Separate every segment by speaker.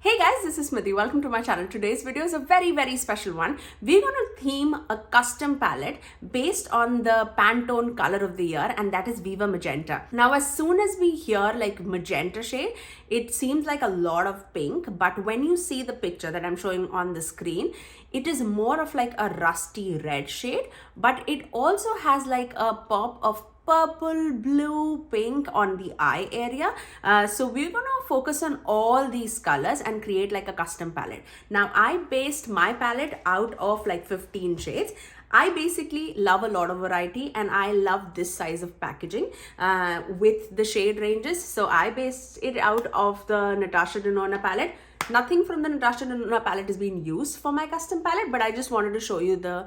Speaker 1: Hey guys, this is Smithy. Welcome to my channel. Today's video is a very special one. We're going to theme a custom palette based on the Pantone color of the year, and that is Viva Magenta. Now, as soon as we hear like magenta shade, it seems like a lot of pink, but when you see the picture that I'm showing on the screen, it is more of like a rusty red shade, but it also has like a pop of purple, blue, pink on the eye area. So we're gonna focus on all these colors and create like a custom palette. Now I based my palette out of like 15 shades. I basically love a lot of variety and I love this size of packaging with the shade ranges. So I based it out of the Natasha Denona palette. Nothing from the Natasha Denona palette is being used for my custom palette, but I just wanted to show you the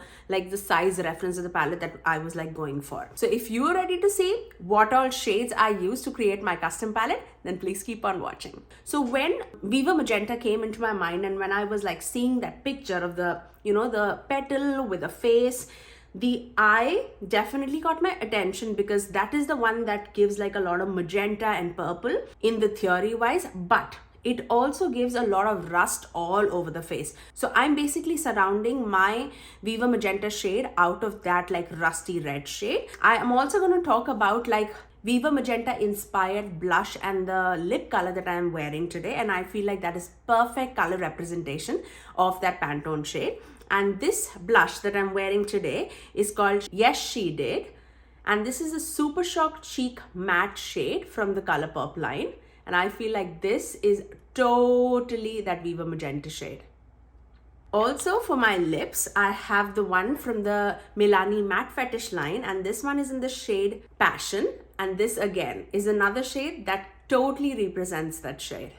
Speaker 1: size reference of the palette that I was like going for. So if you're ready to see what all shades I use to create my custom palette, then please keep on watching. So when Viva Magenta came into my mind and when I was like seeing that picture of the, the petal with a face, the eye definitely caught my attention because that is the one that gives like a lot of magenta and purple in the theory wise, but it also gives a lot of rust all over the face. So I'm basically surrounding my Viva Magenta shade out of that like rusty red shade. I am also going to talk about like Viva Magenta inspired blush and the lip color that I am wearing today, and I feel like that is perfect color representation of that Pantone shade. And this blush that I'm wearing today is called Yes She Did, and this is a Super Shock Cheek matte shade from the ColourPop line. And I feel like this is totally that Viva Magenta shade. Also for my lips, I have the one from the Milani Matte Fetish line, and this one is in the shade Passion. And this again is another shade that totally represents that shade.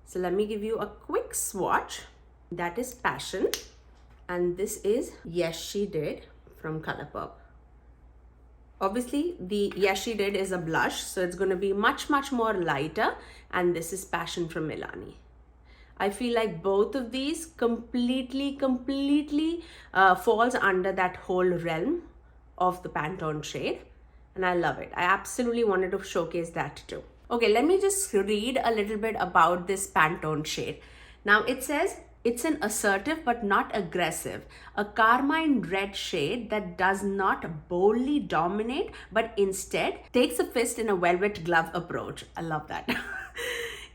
Speaker 1: So let me give you a quick swatch. That is Passion. And this is Yes She Did from ColourPop. Obviously, the Yes She Did is a blush, so it's going to be much more lighter, and this is Passion from Milani. I feel like both of these completely falls under that whole realm of the Pantone shade, and I love it. I absolutely wanted to showcase that too. Okay, let me just read a little bit about this Pantone shade. Now it says, it's an assertive but not aggressive, a carmine red shade that does not boldly dominate, but instead takes a fist in a velvet glove approach. I love that.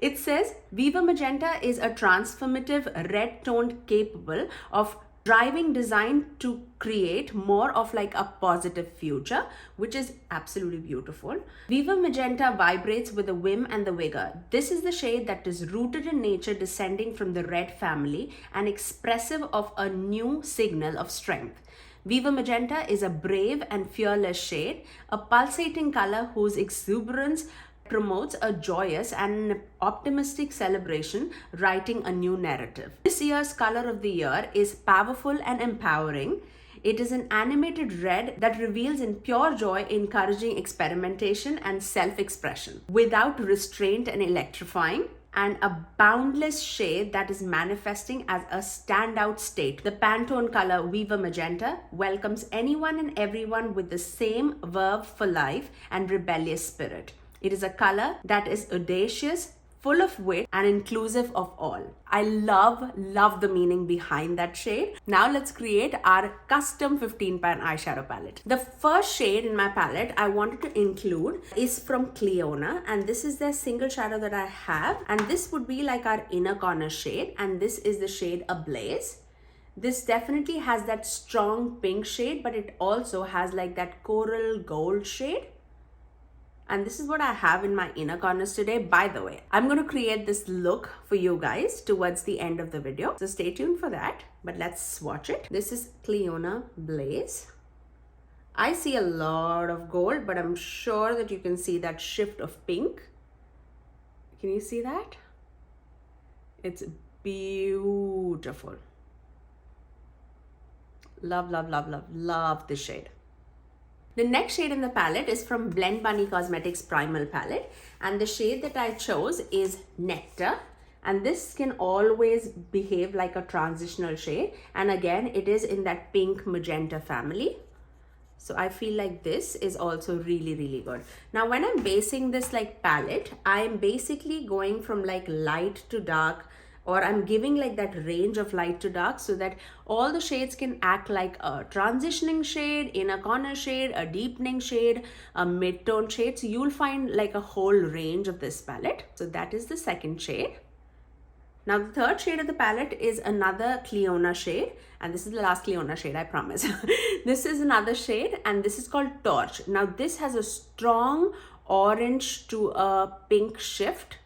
Speaker 1: It says, Viva Magenta is a transformative red toned capable of driving design to create more of like a positive future, which is absolutely beautiful. Viva Magenta vibrates with the whim and the vigor. This is the shade that is rooted in nature, descending from the red family and expressive of a new signal of strength. Viva Magenta is a brave and fearless shade, a pulsating color whose exuberance promotes a joyous and optimistic celebration, writing a new narrative. This year's color of the year is powerful and empowering. It is an animated red that reveals in pure joy, encouraging experimentation and self-expression without restraint and electrifying, and a boundless shade that is manifesting as a standout state. The Pantone color Viva Magenta welcomes anyone and everyone with the same verve for life and rebellious spirit. It is a color that is audacious, full of wit, and inclusive of all. I love the meaning behind that shade. Now let's create our custom 15-pan eyeshadow palette. The first shade in my palette I wanted to include is from Clionadh, and this is their single shadow that I have, and this would be like our inner corner shade, and this is the shade Ablaze. This definitely has that strong pink shade, but it also has like that coral gold shade. And this is what I have in my inner corners today. By the way, I'm going to create this look for you guys towards the end of the video, so stay tuned for that. But let's swatch it. This is Clionadh Blaze. I see a lot of gold, but I'm sure that you can see that shift of pink. Can you see that? It's beautiful. Love this shade. The next shade in the palette is from Blend Bunny Cosmetics Primal palette, and the shade that I chose is Nectar, and this can always behave like a transitional shade, and again it is in that pink magenta family. So I feel like this is also really, really good. Now when I'm basing this like palette, I'm basically going from like light to dark, or I'm giving like that range of light to dark so that all the shades can act like a transitioning shade, inner corner shade, a deepening shade, a mid-tone shade. So you'll find like a whole range of this palette. So that is the second shade. Now the third shade of the palette is another Cleona shade, and this is the last Cleona shade, I promise. This is another shade, and this is called Torch. Now this has a strong orange to a pink shift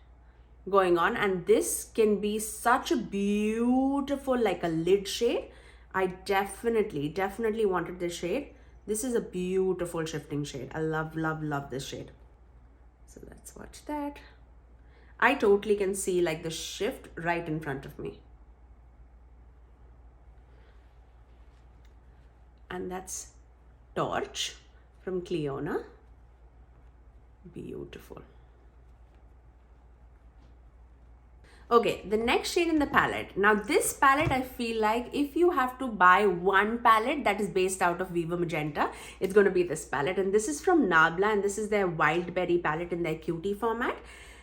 Speaker 1: going on, and this can be such a beautiful like a lid shade. I definitely wanted this shade. This is a beautiful shifting shade. I love this shade. So let's watch that. I totally can see like the shift right in front of me. And that's Torch from Cleona. Beautiful. Okay, the next shade in the palette. Now this palette, I feel like if you have to buy one palette that is based out of Viva Magenta, it's going to be this palette. And this is from Nabla, and this is their Wild Berry palette in their cutie format.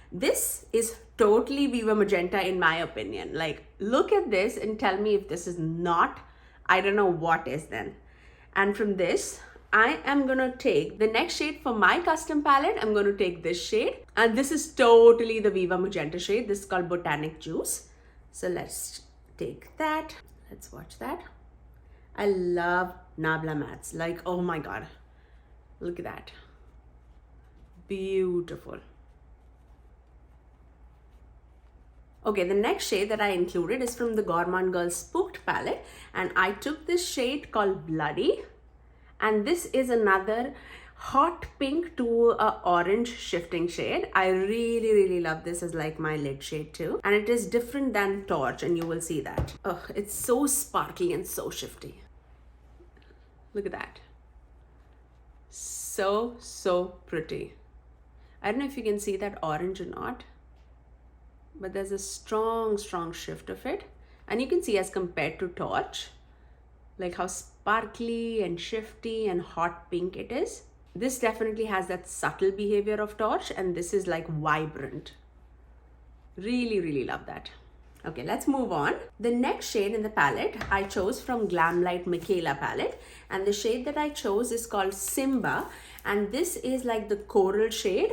Speaker 1: This is totally Viva Magenta in my opinion. Like, look at this and tell me if this is not, I don't know what is then. And from this, I am going to take the next shade for my custom palette. I'm going to take this shade, and this is totally the Viva Magenta shade. This is called Botanic Juice. So let's take that. Let's watch that. I love Nabla mattes. Like, oh my God. Look at that. Beautiful. Okay, the next shade that I included is from the Gourmand Girl Spooked palette, and I took this shade called Bloody, and this is another hot pink to a orange shifting shade. I really love this as like my lid shade too, and it is different than Torch, and you will see that. Oh, it's so sparkly and so shifty. Look at that. So pretty. I don't know if you can see that orange or not, but there's a strong shift of it, and you can see as compared to Torch, like how sparkly and shifty and hot pink it is. This definitely has that subtle behavior of Torch, and this is like vibrant. Really love that. Okay, let's move on. The next shade in the palette I chose from Glamlight Michaela palette, and the shade that I chose is called Simba, and this is like the coral shade,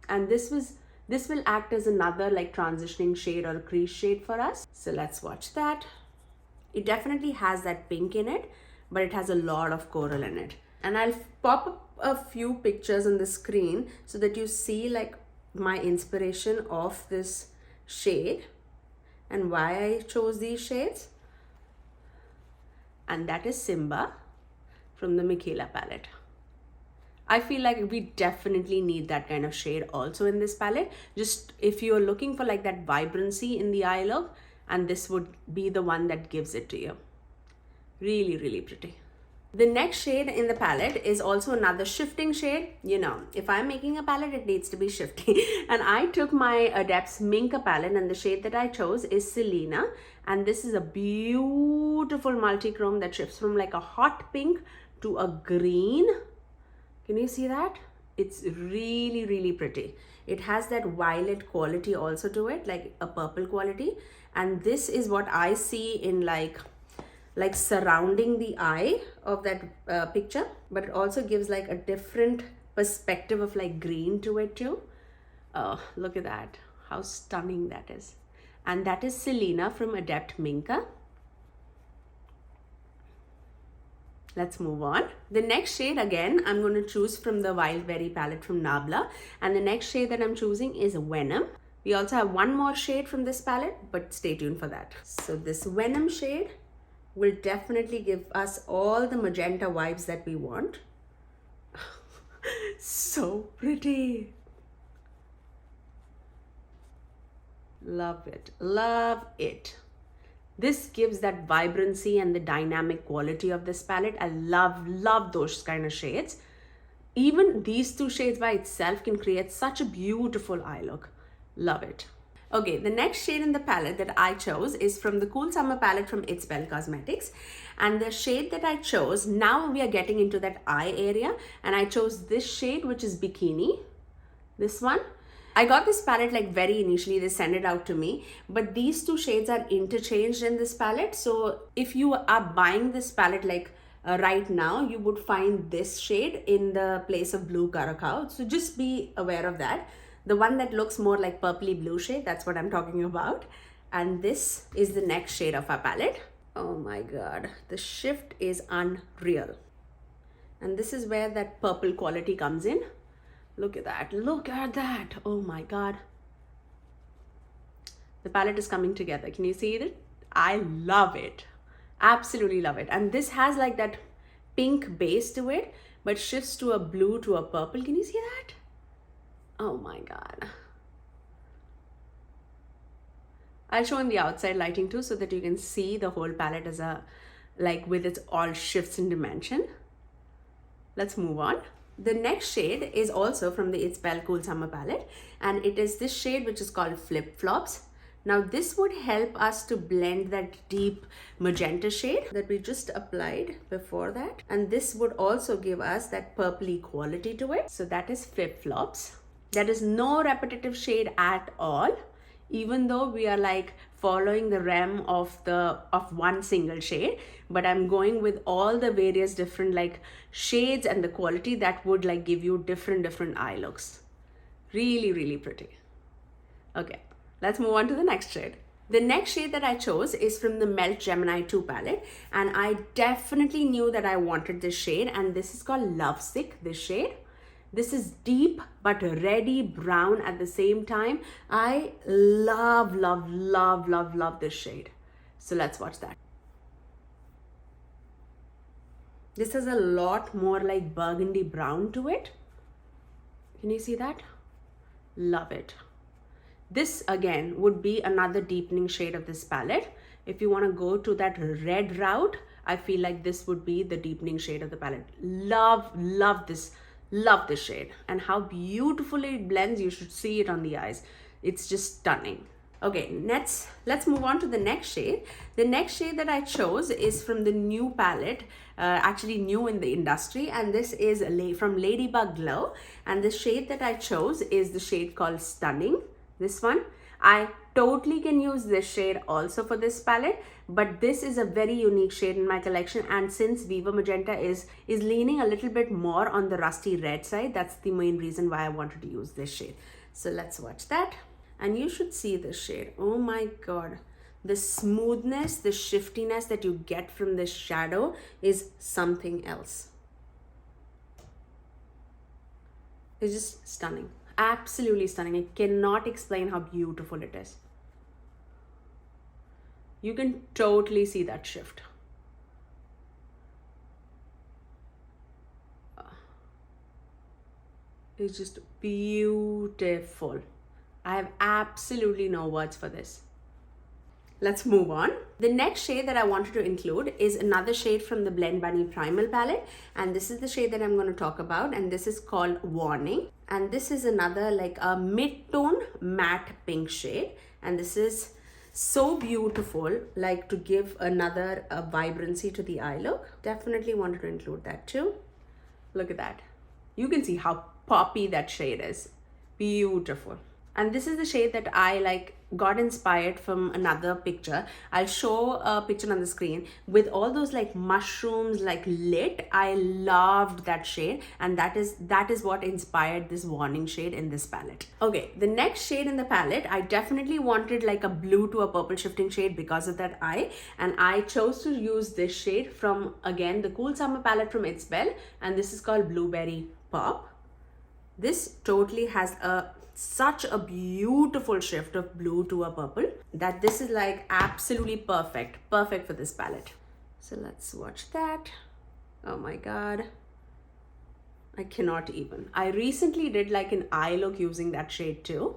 Speaker 1: and this will act as another like transitioning shade or a crease shade for us. So let's watch that. It definitely has that pink in it, but it has a lot of coral in it. And I'll pop up a few pictures on the screen so that you see like my inspiration of this shade and why I chose these shades. And that is Simba from the Michaela palette. I feel like we definitely need that kind of shade also in this palette. Just if you're looking for like that vibrancy in the eye look, and this would be the one that gives it to you. Really pretty. The next shade in the palette is also another shifting shade. You know, if I'm making a palette, it needs to be shifty. And I took my Adept's Minka palette, and the shade that I chose is Selena. And this is a beautiful multi-chrome that shifts from like a hot pink to a green. Can you see that? It's really pretty. It has that violet quality also to it, like a purple quality. And this is what I see in like surrounding the eye of that picture, but it also gives like a different perspective of like green to it too. Oh, look at that. How stunning that is. And that is Selena from Adept Minka. Let's move on. The next shade again, I'm going to choose from the Wild Berry palette from Nabla. And the next shade that I'm choosing is Venom. We also have one more shade from this palette, but stay tuned for that. So this Venom shade will definitely give us all the magenta vibes that we want. So pretty. Love it. Love it. This gives that vibrancy and the dynamic quality of this palette. I love those kind of shades. Even these two shades by itself can create such a beautiful eye look. Love it. Okay, the next shade in the palette that I chose is from the Cool Summer palette from It's Belle Cosmetics. And the shade that I chose, now we are getting into that eye area. And I chose this shade, which is Bikini. This one. I got this palette like very initially, they sent it out to me. But these two shades are interchanged in this palette. So if you are buying this palette like right now, you would find this shade in the place of Blue Curacao. So just be aware of that. The one that looks more like purpley blue shade, that's what I'm talking about. And this is the next shade of our palette. Oh my God, the shift is unreal. And this is where that purple quality comes in. Look at that, look at that. Oh my God. The palette is coming together. Can you see it? I love it. Absolutely love it. And this has like that pink base to it, but shifts to a blue to a purple. Can you see that? Oh my God. I'll show in the outside lighting too so that you can see the whole palette as a, like with its all shifts in dimension. Let's move on. The next shade is also from the It's Belle Cool Summer palette, and it is this shade which is called Flip Flops. Now this would help us to blend that deep magenta shade that we just applied before that. And this would also give us that purpley quality to it. So that is Flip Flops. That is no repetitive shade at all, even though we are like following the realm of one single shade, but I'm going with all the various different like shades and the quality that would like give you different eye looks. Really, really pretty. Okay, let's move on to the next shade. The next shade that I chose is from the Melt Gemini 2 palette, and I definitely knew that I wanted this shade, and this is called Lovesick, this shade. This is deep but reddy brown at the same time. I love this shade. So let's watch that. This has a lot more like burgundy brown to it. Can you see that? Love it. This again would be another deepening shade of this palette. If you want to go to that red route, I feel like this would be the deepening shade of the palette. Love this. Love this shade, and how beautifully it blends. You should see it on the eyes. It's just stunning. Okay, let's move on to the next shade. The next shade that I chose is from the new palette, actually new in the industry, and this is from Ladybug Glow. And the shade that I chose is the shade called Stunning. This one, I totally can use this shade also for this palette, but this is a very unique shade in my collection. And since Viva Magenta is leaning a little bit more on the rusty red side, that's the main reason why I wanted to use this shade. So let's watch that. And you should see this shade. Oh my God. The smoothness, the shiftiness that you get from this shadow is something else. It's just stunning. Absolutely stunning. I cannot explain how beautiful it is. You can totally see that shift. It's just beautiful. I have absolutely no words for this. Let's move on. The next shade that I wanted to include is another shade from the Blend Bunny Primal palette, and this is the shade that I'm going to talk about, and this is called Warning. And this is another like a mid-tone matte pink shade, and this is so beautiful, like to give another vibrancy to the eye look. Definitely wanted to include that too. Look at that. You can see how poppy that shade is. Beautiful. And this is the shade that I like got inspired from another picture. I'll show a picture on the screen with all those like mushrooms like lit. I loved that shade, and that is what inspired this Warning shade in this palette. Okay, the next shade in the palette, I definitely wanted like a blue to a purple shifting shade because of that eye, and I chose to use this shade from again the Cool Summer palette from It's Belle, and this is called Blueberry Pop. This totally has such a beautiful shift of blue to a purple that this is like absolutely perfect for this palette. So let's watch that. Oh my God, I cannot even. I recently did like an eye look using that shade too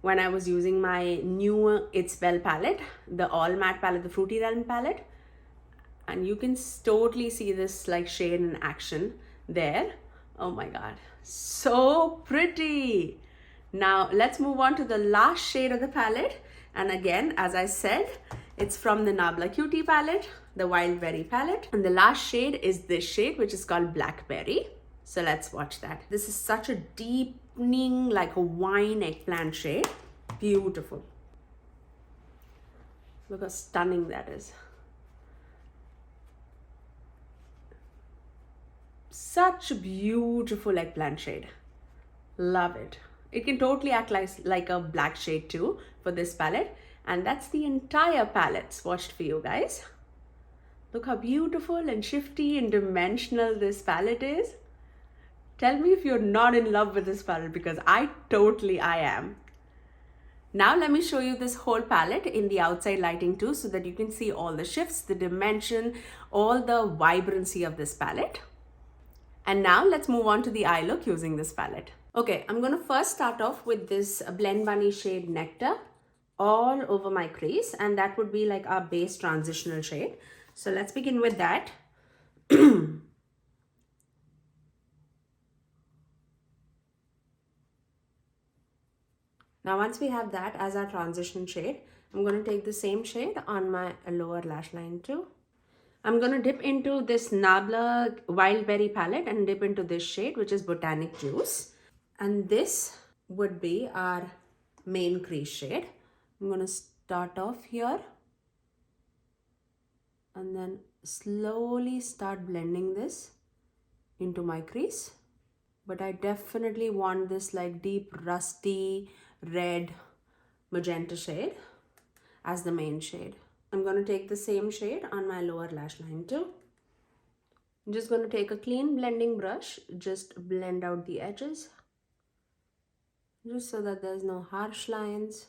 Speaker 1: when I was using my new It's Belle palette, the all matte palette, the Fruity Realm palette, and you can totally see this like shade in action there. Oh my God, so pretty. Now let's move on to the last shade of the palette. And again, as I said, it's from the Nabla Cutie palette, the Wild Berry palette. And the last shade is this shade, which is called Blackberry. So let's watch that. This is such a deepening, like a wine eggplant shade. Beautiful. Look how stunning that is. Such a beautiful eggplant shade. Love it. It can totally act like a black shade too for this palette. And that's the entire palette swatched for you guys. Look how beautiful and shifty and dimensional this palette is. Tell me if you're not in love with this palette, because I am. Now let me show you this whole palette in the outside lighting too, so that you can see all the shifts, the dimension, all the vibrancy of this palette. And now let's move on to the eye look using this palette. Okay, I'm gonna first start off with this Blend Bunny shade Nectar all over my crease, and that would be like our base transitional shade. So let's begin with that. Now once we have that as our transition shade, I'm going to take the same shade on my lower lash line too. I'm going to dip into this Nabla Wild Berry palette and dip into this shade, which is Botanic Juice. And this would be our main crease shade. I'm going to start off here and then slowly start blending this into my crease. But I definitely want this like deep rusty red magenta shade as the main shade. I'm going to take the same shade on my lower lash line too. I'm just going to take a clean blending brush, just blend out the edges, just so that there's no harsh lines.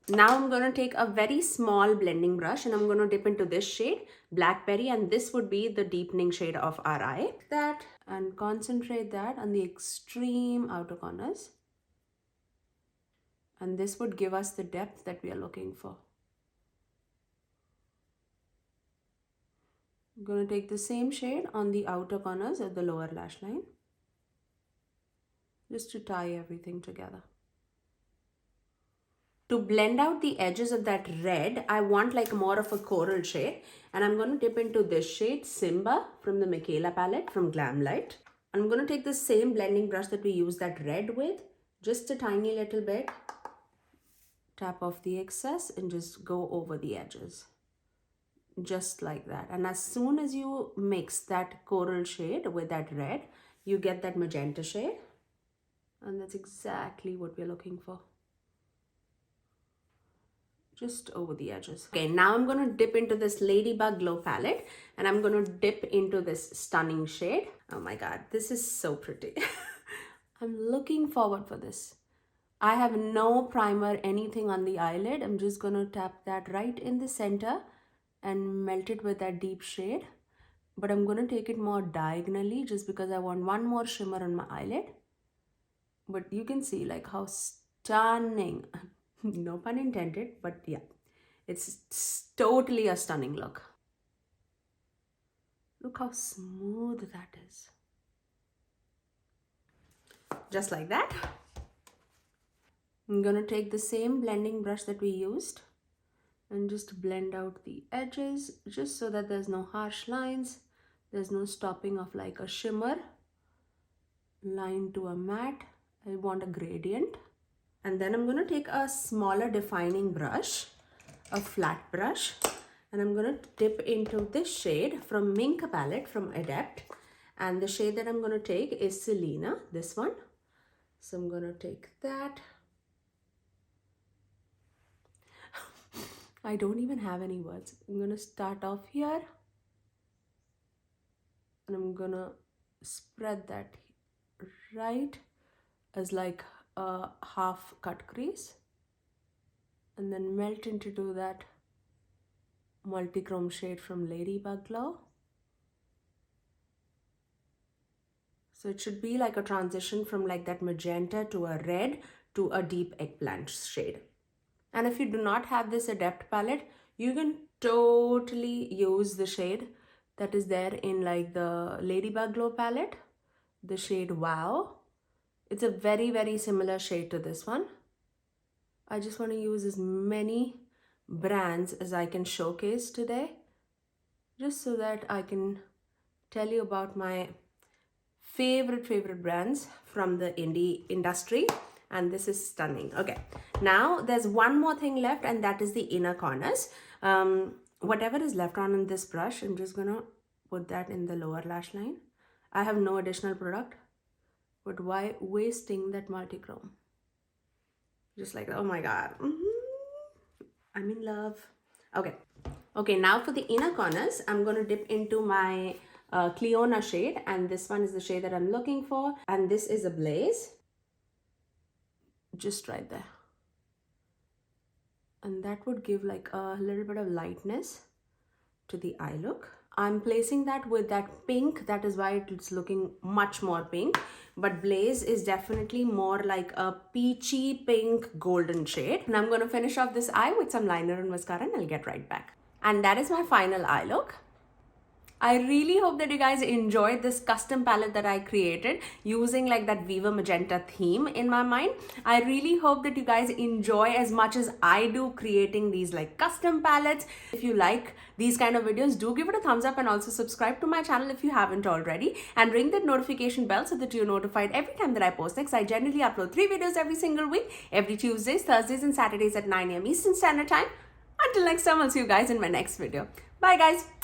Speaker 1: Now I'm going to take a very small blending brush and I'm going to dip into this shade, Blackberry, and this would be the deepening shade of our eye. That, and concentrate that on the extreme outer corners. And this would give us the depth that we are looking for. I'm going to take the same shade on the outer corners of the lower lash line, just to tie everything together. To blend out the edges of that red, I want like more of a coral shade, and I'm going to dip into this shade, Simba, from the Michaela palette from Glamlight. I'm going to take the same blending brush that we used that red with, just a tiny little bit, tap off the excess and just go over the edges, just like that. And as soon as you mix that coral shade with that red, you get that magenta shade, and that's exactly what we're looking for. Just over the edges. Okay, now I'm going to dip into this Ladybug Glow palette and I'm going to dip into this stunning shade. Oh my god, this is so pretty. I'm looking forward for this. I have no primer, anything on the eyelid. I'm just going to tap that right in the center and melt it with that deep shade. But I'm going to take it more diagonally just because I want one more shimmer on my eyelid. But you can see like how stunning, no pun intended, but yeah, it's totally a stunning look. Look how smooth that is. Just like that. I'm going to take the same blending brush that we used and just blend out the edges, just so that there's no harsh lines. There's no stopping of like a shimmer line to a matte. I want a gradient. And then I'm going to take a smaller defining brush, a flat brush, and I'm going to dip into this shade from Mink palette from Adept. And the shade that I'm going to take is Selena, this one. So I'm going to take that. I don't even have any words. I'm going to start off here. And I'm going to spread that right as like a half cut crease. And then melt into that multichrome shade from Ladybug Glow. So it should be like a transition from like that magenta to a red to a deep eggplant shade. And if you do not have this Adept palette, you can totally use the shade that is there in like the Ladybug Glow palette. The shade Wow It's a very, very similar shade to this one. I just want to use as many brands as I can showcase today, just so that I can tell you about my favorite brands from the indie industry. And this is stunning. Okay, now there's one more thing left, and that is the inner corners. Whatever is left on in this brush, I'm just gonna put that in the lower lash line. I have no additional product, but why wasting that multichrome? Just like, oh my god, I'm in love. Okay, now for the inner corners, I'm going to dip into my Cleona shade, and this one is the shade that I'm looking for, and this is a Blaze, just right there, and that would give like a little bit of lightness to the eye look. I'm placing that with that pink, that is why it's looking much more pink, but Blaze is definitely more like a peachy pink golden shade. And I'm going to finish off this eye with some liner and mascara, and I'll get right back. And that is my final eye look. I really hope that you guys enjoyed this custom palette that I created using like that Viva Magenta theme in my mind. I really hope that you guys enjoy as much as I do creating these like custom palettes. If you like these kind of videos, do give it a thumbs up and also subscribe to my channel if you haven't already, and ring that notification bell so that you're notified every time that I post next. I generally upload 3 videos every single week, every Tuesdays, Thursdays and Saturdays at 9 AM Eastern Standard Time. Until next time, I'll see you guys in my next video. Bye guys.